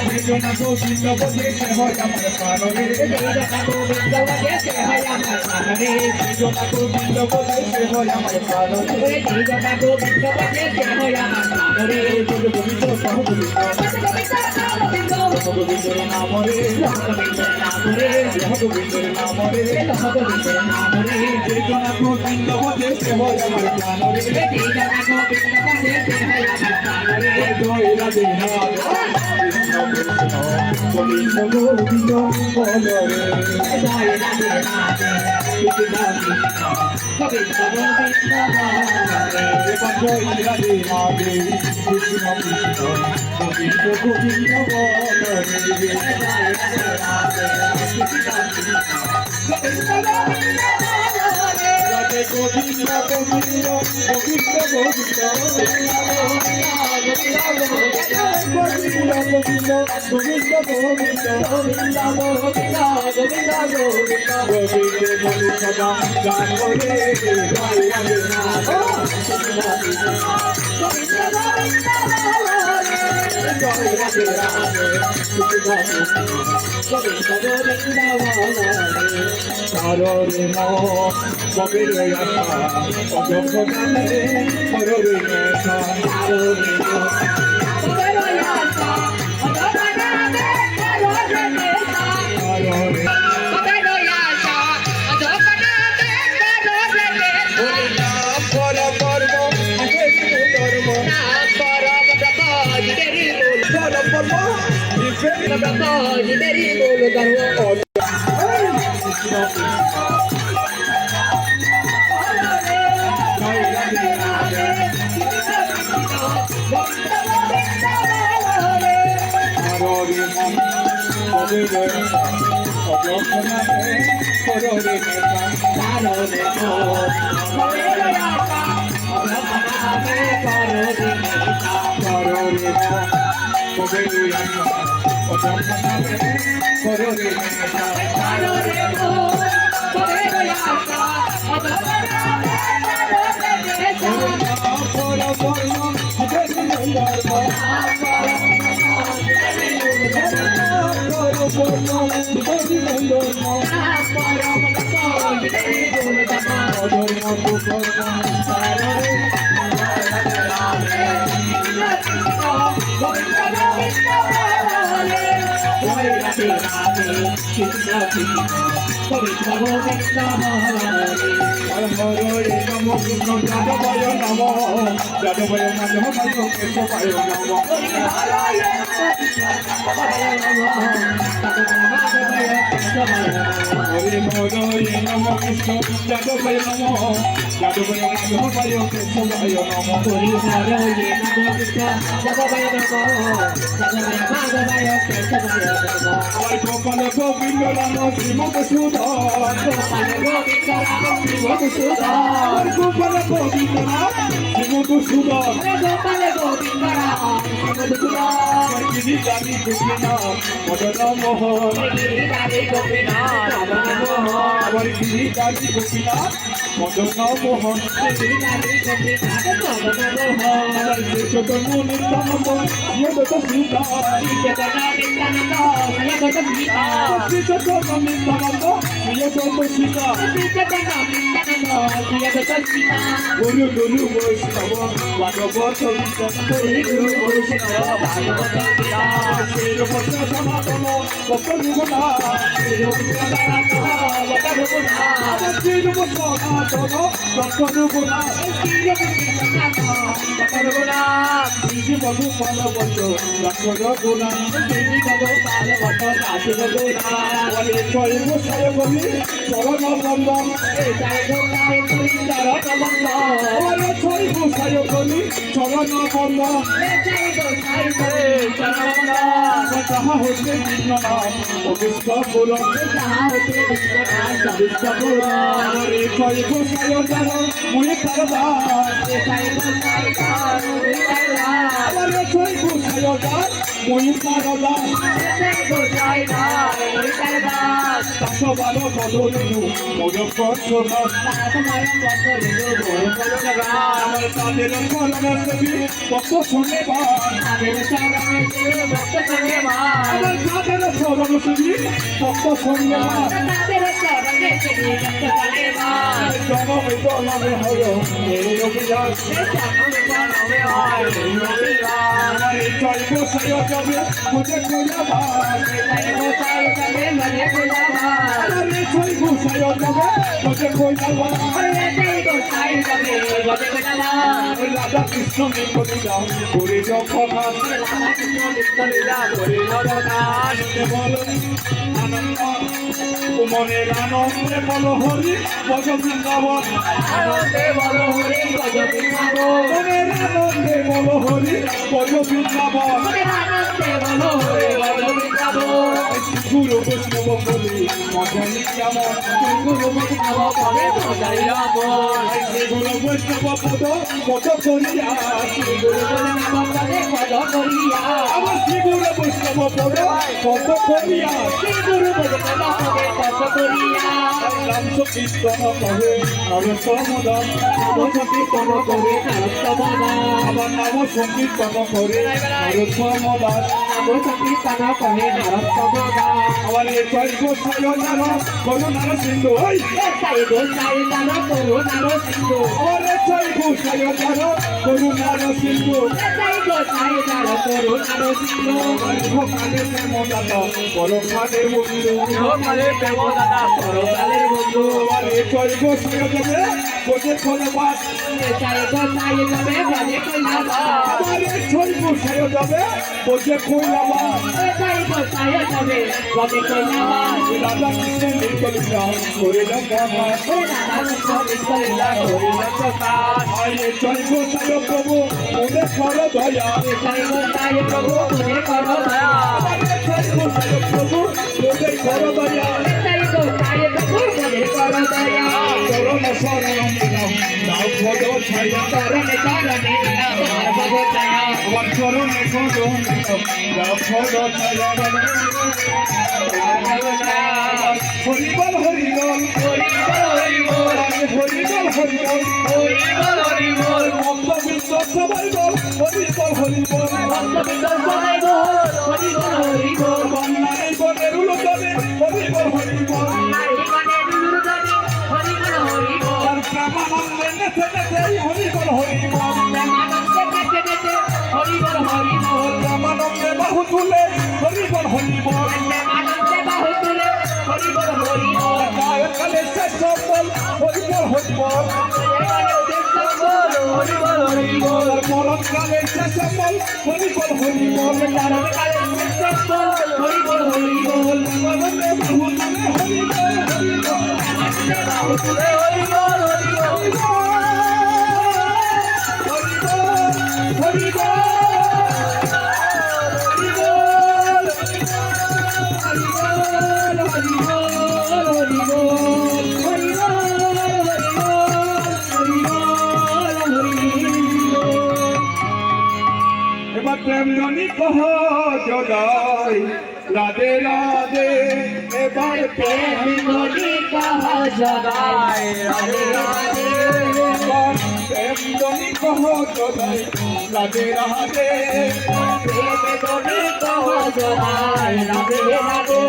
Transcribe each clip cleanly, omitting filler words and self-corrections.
বেদনা গোবিন্দ বলেছে হয় আমার প্রাণরে বেদনা গোবিন্দ বলেছে হয় আমার প্রাণরে বেদনা গোবিন্দ বলেছে হয় আমার প্রাণরে বেদনা গোবিন্দ বলেছে হয় আমার প্রাণরে গোবিন্দ সহ গোবিন্দ গোবিন্দের নামরে গোবিন্দের নামরে গোবিন্দের নামরে গোবিন্দের নামরে বেদনা গোবিন্দ বলেছে হয় আমার প্রাণরে বেদনা গোবিন্দ বলেছে হয় আমার প্রাণরে জয় রাধে গোবিন্দ গোবিন্দ বলরে জয় রাধে রাধে গোবিন্দ গোবিন্দ জয় রাধে রাধে কৃষ্ণ কৃষ্ণ গোবিন্দ গোবিন্দ বলরে জয় Radhe Radhe Krishna Krishna Radhe Govinda Govinda Govinda Govinda Sarore mo, bobere yasa, ojo kame, sarore yasa, sarore mo, bobere yasa, ojo kame, sarore yasa, sarore, bobere yasa, ojo kame, sarore yasa. Pora pormo, aderi pormo, pora pormo, aderi pormo, pora pormo, aderi pormo, গোসাইদার ময়ূর দাস গোসাই দাস ময়ূর দাস 112 কদলিনু মজফর সোনার তোমার বন্ধ দিলো আমার তাদের corona ছবি কত শুনে তাদের চরণে ভক্ত সঙ্গে আমার তাদের করোনা ছবি কত শুনে তাদের চরণে ভক্ত সঙ্গে জনমে জনমে হলো এই অভিযান আমার এই জয় গোসাই যাবে খুঁজে খুঁজে আমার এই জয় গোসাই যাবে খুঁজে খুঁজে রাধা কৃষ্ণ নিকলিলা করে যখন আনন্দ মনের আনন্দে বল হরি ভজ বৃন্দাবন মনের আনন্দে বল হরি ভজ বৃন্দাবন গুরু বৈষ্ণব বলি মজাই কেমন গুরু বৈষ্ণব পদ কত করিয়া আমার শ্রী গুরু বৈষ্ণব পদ কত করিয়া নাম কীর্তন করে নাম সমদান কীর্তন করে আমার নাম সংকীর্তন করে সমদান আমার এই জয় গোসাই জানো করুণার সিন্ধু আমার এই জয় গোসাই জানো করুণার সিন্ধু ভোকালে প্রেমদাতা পরকালের বন্ধু আমার এই জয় গোসাই যাবে বোঝে ধন্যবাদ আমার এই জয় গোসাই যাবে বোঝে ধন্যবাদ রাধা কৃষ্ণ নিকলিলা করে জয় গোসাই প্রভু মনে করো দয়া জয় গোসাই প্রভু মনে করো দয়া চরণ শরণ নিলাম নাও ভজ ছায়া আমার চরণ শরণ নিলাম নাও ভজ ছায়া হরিবল হরিবল ভক্তবৃন্দ সবাই বল হরিবল হরিবল বন্যায় বনের উলুদনে হরিবল হরিবল প্রেমানন্দে নেচে নেচে হরিবল প্রেমানন্দে বাহু তুলে হরিবল কালে শেষ বল হরিবল মরণ কালে শেষ বল হরিবল বাহু তুলে এবার প্রেম জনি কহ জদাই রাধে রাধে এবার প্রেম জনি কহ জদাই রাধে রাধে এবার প্রেম জনি কহ জদাই রাধে রাধে প্রেম জনি কহ জদাই রাধে রাধে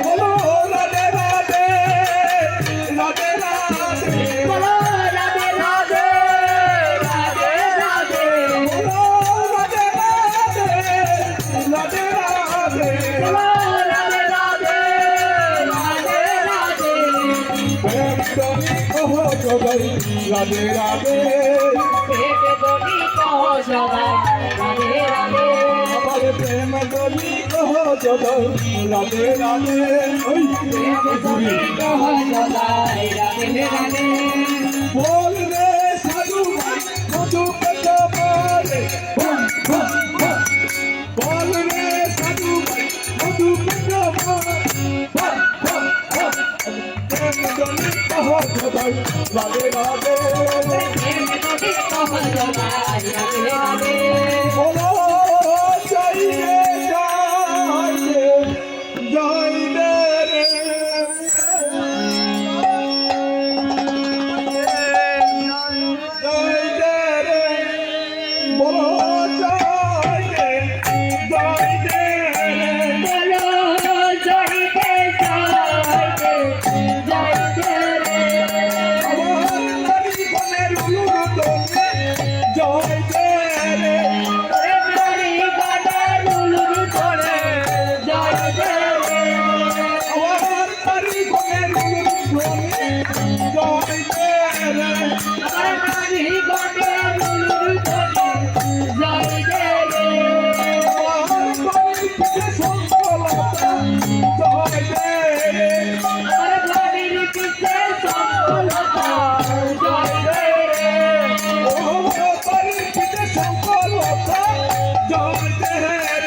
বলো রাধে রাধে রাধে রাধে বলো রাধে রাধে রাধে রাধে বলো রাধে রাধে রাধে রাধে বলো রাধে রাধে রাধে রাধে প্রেম জনি কহ জদাই রাধে রাধে প্রেম জনি কহ জদাই রাধে রাধে আমার প্রেম জনি কহ জদাই রাধে রাধে ওই প্রেম জনি কহ জদাই রাধে রাধে বল রে সাধু ভাই মধু পেট বলে বল রে সাধু ভাই মধু পেট প্রেম জনি কহ জদাই রাধে রাধে প্রেম জনি কহ জদাই রাধে রাধে বলো জয় রে